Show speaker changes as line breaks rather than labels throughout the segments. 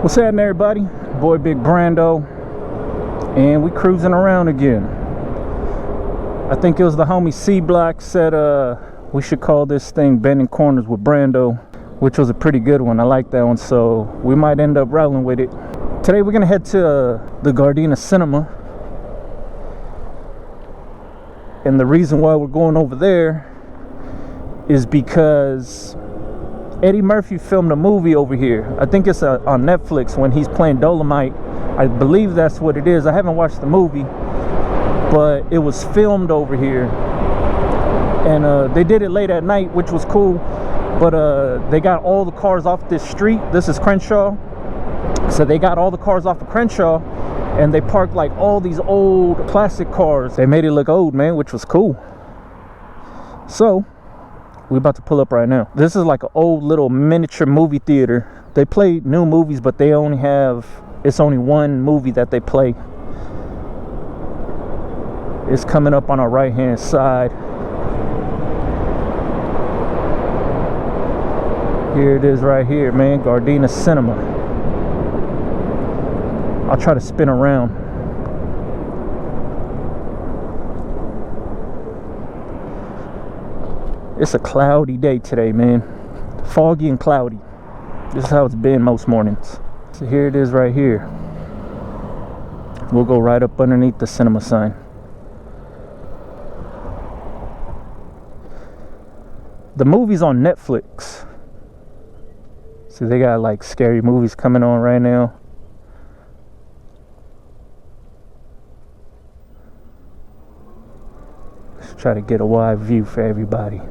What's happening, everybody? Boy Big Brando, and we cruising around again. I think it was the homie C Block said we should call this thing Bending Corners with Brando, which was a pretty good one. I like that one, so we might end up rolling with it. Today we're gonna head to the Gardena Cinema, and the reason why we're going over there is because Eddie Murphy filmed a movie over here. I think it's on Netflix when he's playing Dolemite. I believe that's what it is. I haven't watched the movie, but it was filmed over here, and they did it late at night, which was cool. But they got all the cars off this street. This is Crenshaw, so they got all the cars off of Crenshaw, and they parked like all these old classic cars. They made it look old, man, which was cool. So we're about to pull up right now. This is like an old little miniature movie theater. They play new movies, but they only have, it's only one movie that they play. It's coming up on our right hand side. Here it is right here, man. Gardena Cinema. I'll try to spin around. It's a cloudy day today, man. Foggy and cloudy. This is how it's been most mornings. So here it is right here. We'll go right up underneath the cinema sign. The movie's on Netflix. So they got like scary movies coming on right now. Let's try to get a wide view for everybody.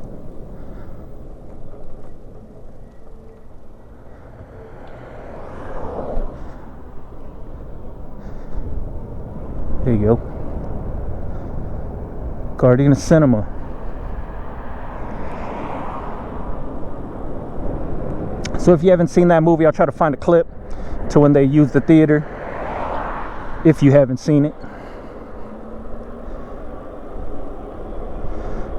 There you go. Gardena Cinema. So if you haven't seen that movie, I'll try to find a clip to when they use the theater, if you haven't seen it.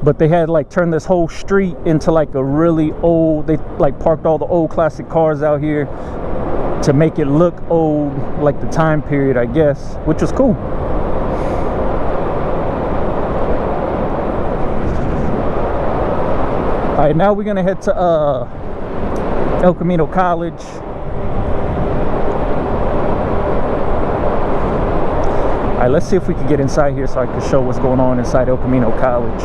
But they had like turned this whole street into like a really old, they like parked all the old classic cars out here to make it look old, like the time period, I guess, which was cool. All right, now we're gonna head to El Camino College. All right, let's see if we can get inside here so I can show what's going on inside El Camino College.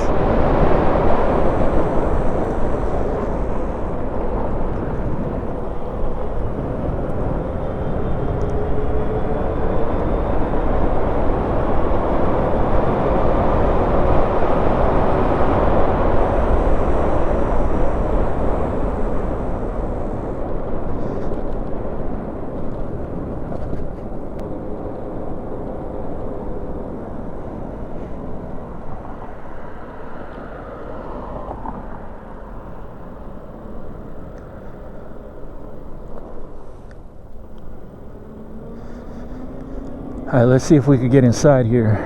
Alright, let's see if we could get inside here.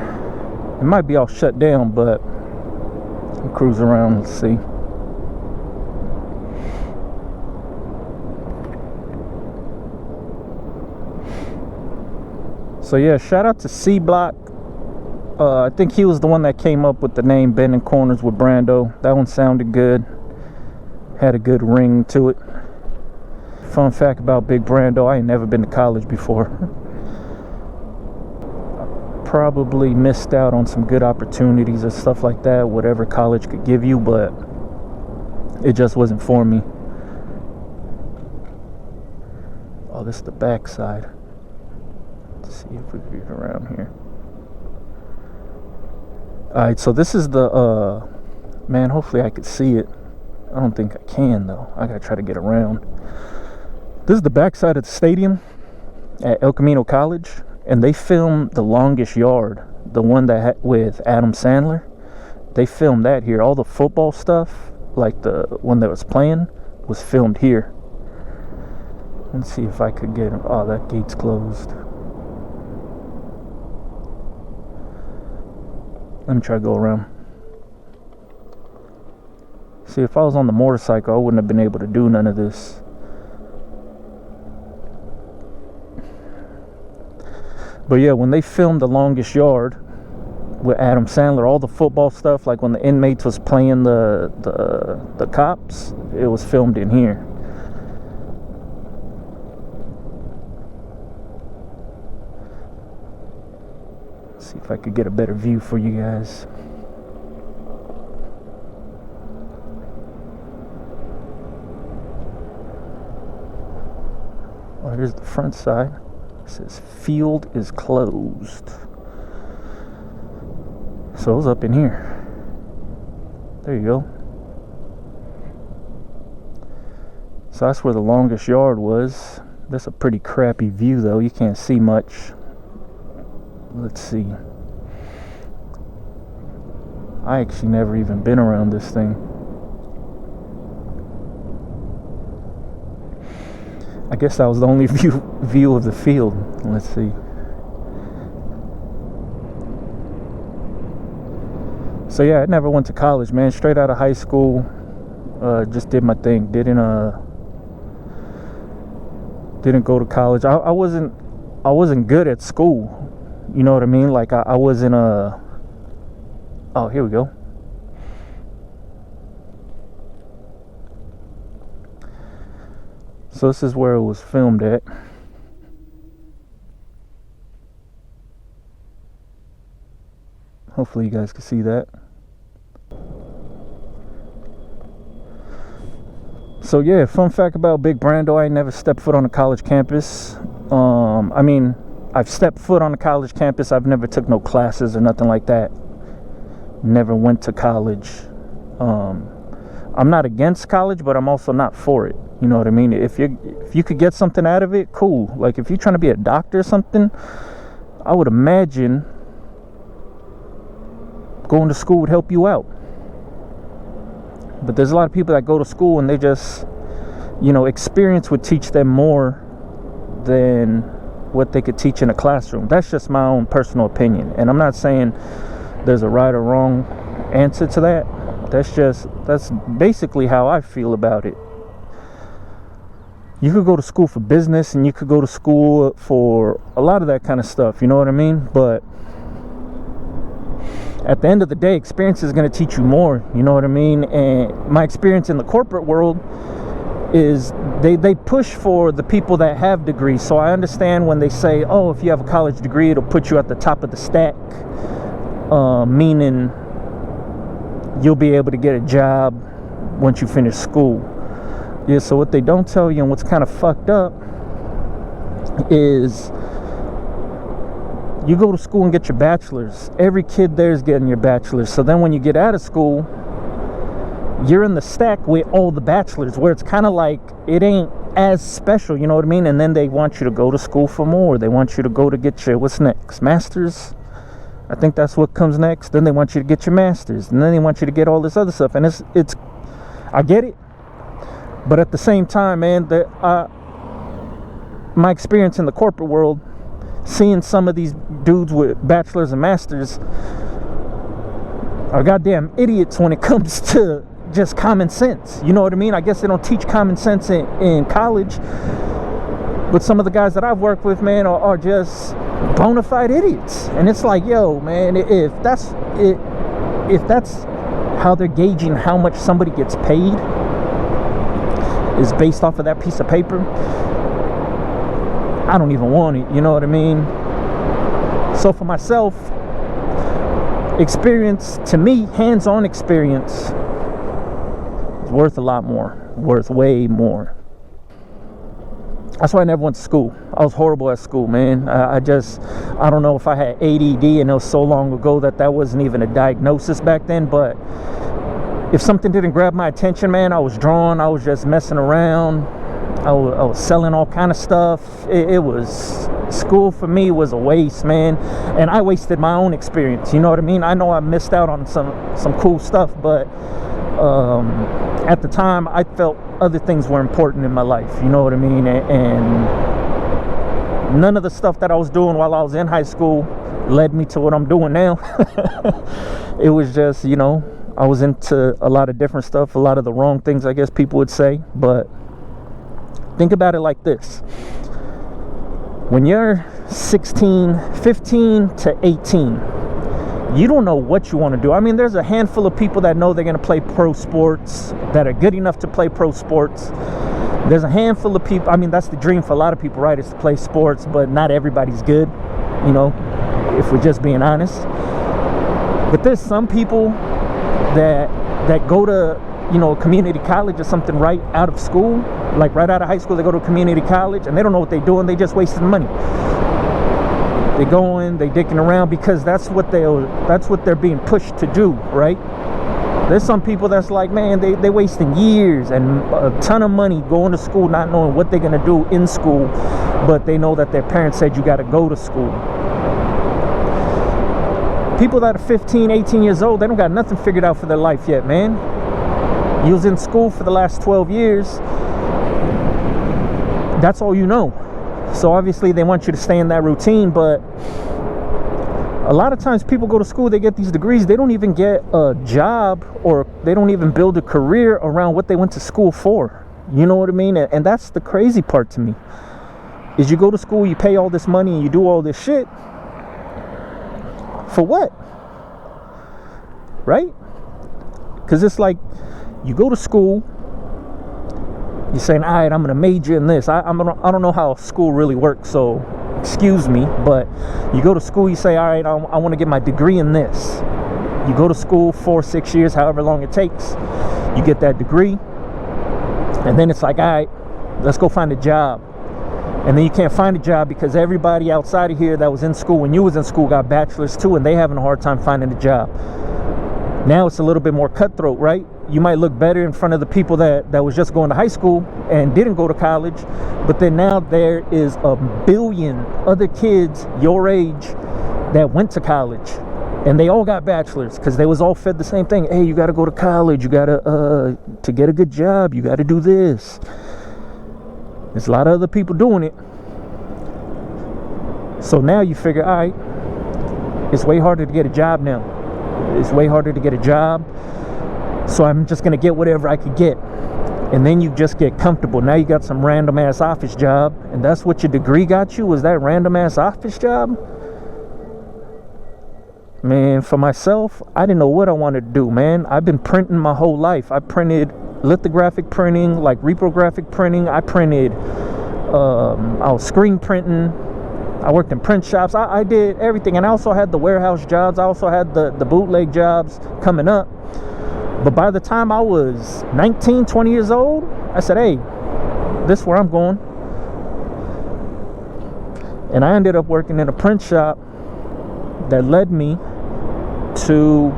It might be all shut down, but we'll cruise around and see. So yeah, shout out to C Block. I think he was the one that came up with the name Bending Corners with Brando. That one sounded good. Had a good ring to it. Fun fact about Big Brando, I ain't never been to college before. Probably missed out on some good opportunities and stuff like that, whatever college could give you, but it just wasn't for me. Oh, this is the back side. Let's see if we can get around here. Alright, so this is the man, hopefully I could see it. I don't think I can though. I gotta try to get around. This is the back side of the stadium at El Camino College. And they filmed The Longest Yard, the one that had with Adam Sandler. They filmed that here. All the football stuff, like the one that was playing, was filmed here. Let's see if I could get him. Oh, that gate's closed. Let me try to go around. See, if I was on the motorcycle, I wouldn't have been able to do none of this. But yeah, when they filmed The Longest Yard with Adam Sandler, all the football stuff, like when the inmates was playing the cops, it was filmed in here. Let's see if I could get a better view for you guys. Oh, here's the front side. It says field is closed. So it was up in here. There you go. So that's where The Longest Yard was. That's a pretty crappy view though. You can't see much. Let's see. I actually never even been around this thing. I guess that was the only view of the field. Let's see. So yeah, I never went to college, man. Straight out of high school, just did my thing. Didn't go to college. I wasn't good at school. You know what I mean? Like I wasn't a. Oh, here we go. So this is where it was filmed at. Hopefully you guys can see that. So yeah, fun fact about Big Brando, I never stepped foot on a college campus. I mean, I've stepped foot on a college campus. I've never took no classes or nothing like that. Never went to college. I'm not against college, but I'm also not for it. You know what I mean? If you could get something out of it, cool. Like if you're trying to be a doctor or something, I would imagine going to school would help you out. But there's a lot of people that go to school and they just, you know, experience would teach them more than what they could teach in a classroom. That's just my own personal opinion. And I'm not saying there's a right or wrong answer to that. That's basically how I feel about it. You could go to school for business and you could go to school for a lot of that kind of stuff, you know what I mean? But at the end of the day, experience is going to teach you more, you know what I mean? And my experience in the corporate world is they push for the people that have degrees. So I understand when they say, oh, if you have a college degree, it'll put you at the top of the stack, meaning you'll be able to get a job once you finish school. Yeah, so what they don't tell you and what's kind of fucked up is you go to school and get your bachelor's. Every kid there is getting your bachelor's. So then when you get out of school, you're in the stack with all the bachelors, where it's kind of like it ain't as special, you know what I mean? And then they want you to go to school for more. They want you to go to get your, what's next? Master's? I think that's what comes next. Then they want you to get your master's. And then they want you to get all this other stuff. And it's I get it. But at the same time, man, my experience in the corporate world, seeing some of these dudes with bachelors and masters are goddamn idiots when it comes to just common sense. You know what I mean? I guess they don't teach common sense in college. But some of the guys that I've worked with, man, are just bona fide idiots. And it's like, yo, man, if that's how they're gauging how much somebody gets paid, is based off of that piece of paper, I don't even want it, you know what I mean? So for myself, experience, to me, hands-on experience is worth a lot more, worth way more. That's why I never went to school. I was horrible at school, man. I don't know if I had ADD, and it was so long ago that wasn't even a diagnosis back then, but if something didn't grab my attention, man, I was drawn. I was just messing around. I was selling all kind of stuff. It was, school for me was a waste, man. And I wasted my own experience. You know what I mean? I know I missed out on some cool stuff, but at the time, I felt other things were important in my life. You know what I mean? And none of the stuff that I was doing while I was in high school led me to what I'm doing now. It was just, you know, I was into a lot of different stuff, a lot of the wrong things, I guess people would say. But think about it like this. when you're 16, 15 to 18, you don't know what you want to do. I mean, there's a handful of people that know they're going to play pro sports, that are good enough to play pro sports. There's a handful of people, I mean, that's the dream for a lot of people, right, is to play sports, but not everybody's good, you know, if we're just being honest. But there's some people that go to, you know, community college or something right out of school, like right out of high school, they go to community college and they don't know what they're doing, they just wasting money. They're going, they dicking around because that's what they're being pushed to do, right? There's some people that's like, man, they're wasting years and a ton of money going to school, not knowing what they're going to do in school, but they know that their parents said you got to go to school. People that are 15, 18 years old, they don't got nothing figured out for their life yet, man. You was in school for the last 12 years. That's all you know. So obviously they want you to stay in that routine, but a lot of times people go to school, they get these degrees, they don't even get a job, or they don't even build a career around what they went to school for. You know what I mean? And that's the crazy part to me, is you go to school, you pay all this money and you do all this shit for what? Right? Because it's like, you go to school, you're saying, all right, I'm going to major in this. I don't know how school really works, so excuse me, but you go to school, you say, all right, I want to get my degree in this. You go to school 4-6 years, however long it takes, you get that degree, and then it's like, all right, let's go find a job. And then you can't find a job because everybody outside of here that was in school when you was in school got bachelors too, and they having a hard time finding a job. Now it's a little bit more cutthroat, right? You might look better in front of the people that was just going to high school and didn't go to college, but then now there is a billion other kids your age that went to college, and they all got bachelors because they was all fed the same thing. Hey, you got to go to college, you got to get a good job, you got to do this. There's a lot of other people doing it. So now you figure, all right, it's way harder to get a job now. It's way harder to get a job, so I'm just gonna get whatever I could get. And then you just get comfortable. Now you got some random ass office job, and that's what your degree got you, was that random ass office job? Man, for myself, I didn't know what I wanted to do, man. I've been printing my whole life. I printed lithographic printing, like reprographic printing. I printed, I was screen printing. I worked in print shops. I did everything. And I also had the warehouse jobs. I also had the bootleg jobs coming up. But by the time I was 19, 20 years old, I said, hey, this is where I'm going. And I ended up working in a print shop that led me to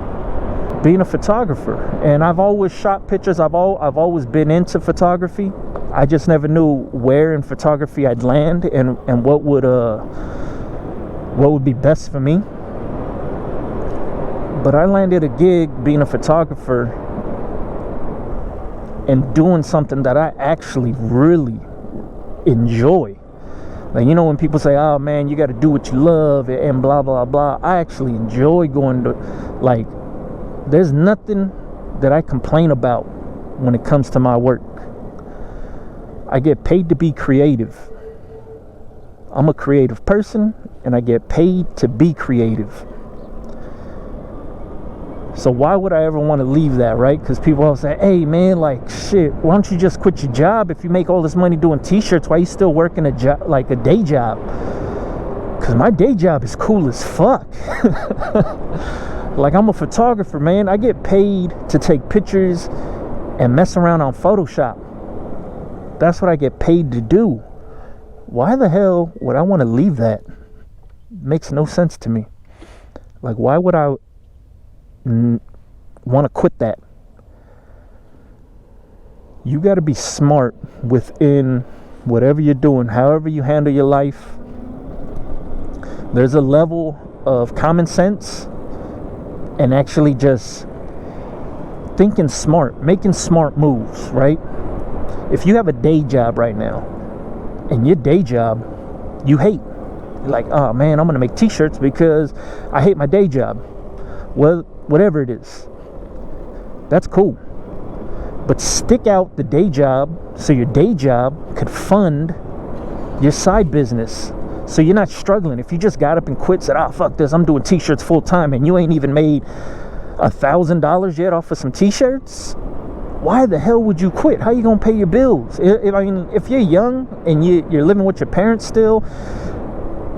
being a photographer. And I've always shot pictures. I've always been into photography. I just never knew where in photography I'd land and what would be best for me. But I landed a gig being a photographer and doing something that I actually really enjoy. Like, you know, when people say, oh man, you got to do what you love and blah blah blah, I actually enjoy going to, like, there's nothing that I complain about when it comes to my work. I get paid to be creative. I'm a creative person, and I get paid to be creative. So why would I ever want to leave that, right? Because people all say, hey man, like, shit, why don't you just quit your job? If you make all this money doing t-shirts, why are you still working a job, like a day job? Because my day job is cool as fuck. Like, I'm a photographer, man. I get paid to take pictures and mess around on Photoshop. That's what I get paid to do. Why the hell would I want to leave that? Makes no sense to me. Like, why would I want to quit that? You got to be smart within whatever you're doing, however you handle your life. There's a level of common sense and actually just thinking smart, making smart moves, right? If you have a day job right now, and your day job you hate, you're like, oh man, I'm gonna make t-shirts because I hate my day job. Well, whatever it is, that's cool. But stick out the day job so your day job could fund your side business, So you're not struggling. If you just got up and quit, said, "Ah, fuck this, I'm doing t-shirts full time," and you ain't even made $1,000 yet off of some t-shirts, why the hell would you quit? How you gonna pay your bills? If you're young and you're living with your parents still,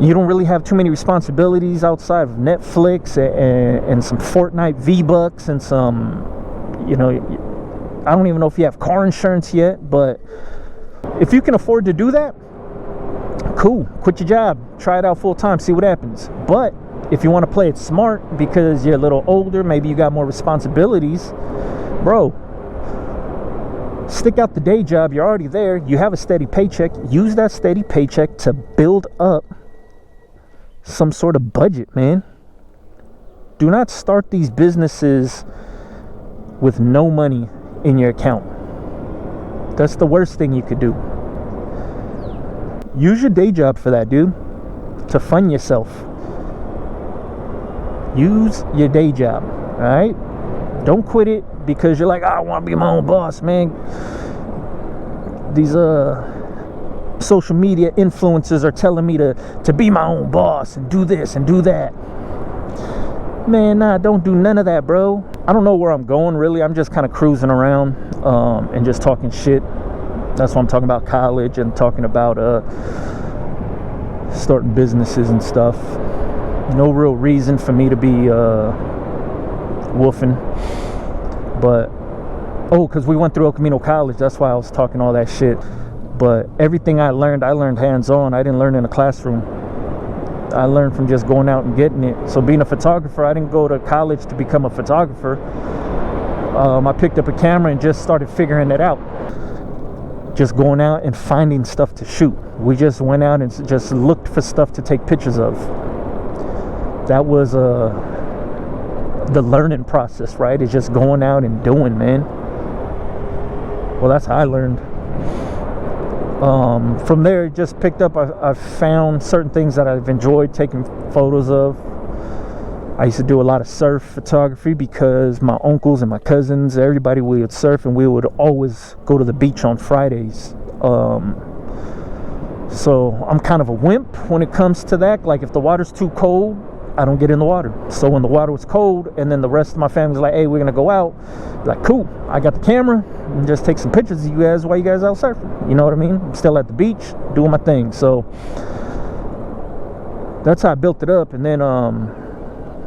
you don't really have too many responsibilities outside of Netflix and some Fortnite V-Bucks and some, I don't even know if you have car insurance yet, but if you can afford to do that, cool, quit your job, try it out full time, see what happens. But if you want to play it smart because you're a little older, maybe you got more responsibilities, bro, stick out the day job. You're already there, you have a steady paycheck. Use that steady paycheck to build up some sort of budget, man. Do not start these businesses with no money in your account. That's the worst thing you could do. Use your day job for that, dude, to fund yourself. Use your day job, all right? Don't quit it because you're like, I want to be my own boss, man. These social media influencers are telling me to be my own boss and do this and do that. Man, nah, don't do none of that, bro. I don't know where I'm going, really. I'm just kind of cruising around and just talking shit. That's what I'm talking about, college, and talking about starting businesses and stuff. No real reason for me to be woofing. But, because we went through Camino College, that's why I was talking all that shit. But everything I learned hands-on. I didn't learn in a classroom. I learned from just going out and getting it. So being a photographer, I didn't go to college to become a photographer. I picked up a camera and just started figuring it out. Just going out and finding stuff to shoot. We just went out and just looked for stuff to take pictures of. That was the learning process, right? It's just going out and doing, man. Well, that's how I learned. From there, it just picked up. I found certain things that I've enjoyed taking photos of. I used to do a lot of surf photography because my uncles and my cousins, everybody, we would surf, and we would always go to the beach on Fridays. So I'm kind of a wimp when it comes to that. Like, if the water's too cold, I don't get in the water. So when the water was cold and then the rest of my family's like, hey, we're gonna go out, like, cool, I got the camera and just take some pictures of you guys while you guys out surfing. You know what I mean? I'm still at the beach doing my thing. So that's how I built it up. And then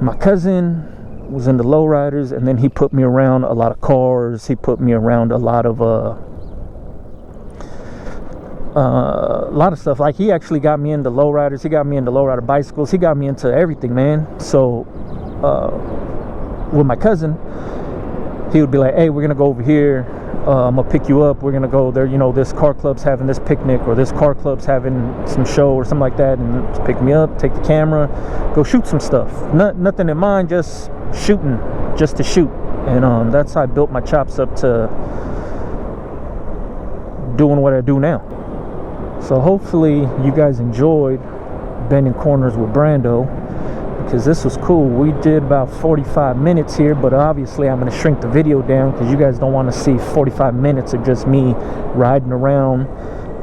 my cousin was into lowriders, and then he put me around a lot of cars. He put me around a lot of stuff. Like, he actually got me into lowriders. He got me into lowrider bicycles. He got me into everything, man. So with my cousin, he would be like, hey, we're gonna go over here, I'm gonna pick you up, we're gonna go there, this car club's having this picnic, or this car club's having some show or something like that, and just pick me up, take the camera, go shoot some stuff. Nothing in mind, just shooting, just to shoot. And that's how I built my chops up to doing what I do now. So hopefully you guys enjoyed Bending Corners with Brando, because this was cool. We did about 45 minutes here, but obviously I'm going to shrink the video down because you guys don't want to see 45 minutes of just me riding around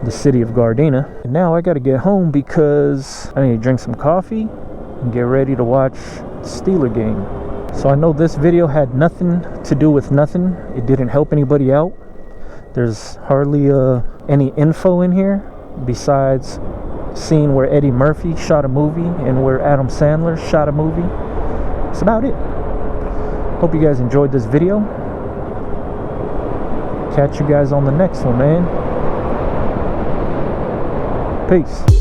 the city of Gardena. And now I got to get home because I need to drink some coffee and get ready to watch the Steeler game. So I know this video had nothing to do with nothing. It didn't help anybody out. There's hardly any info in here besides seeing where Eddie Murphy shot a movie and where Adam Sandlers shot a movie. That's about it. Hope you guys enjoyed this video. Catch you guys on the next one, man. Peace.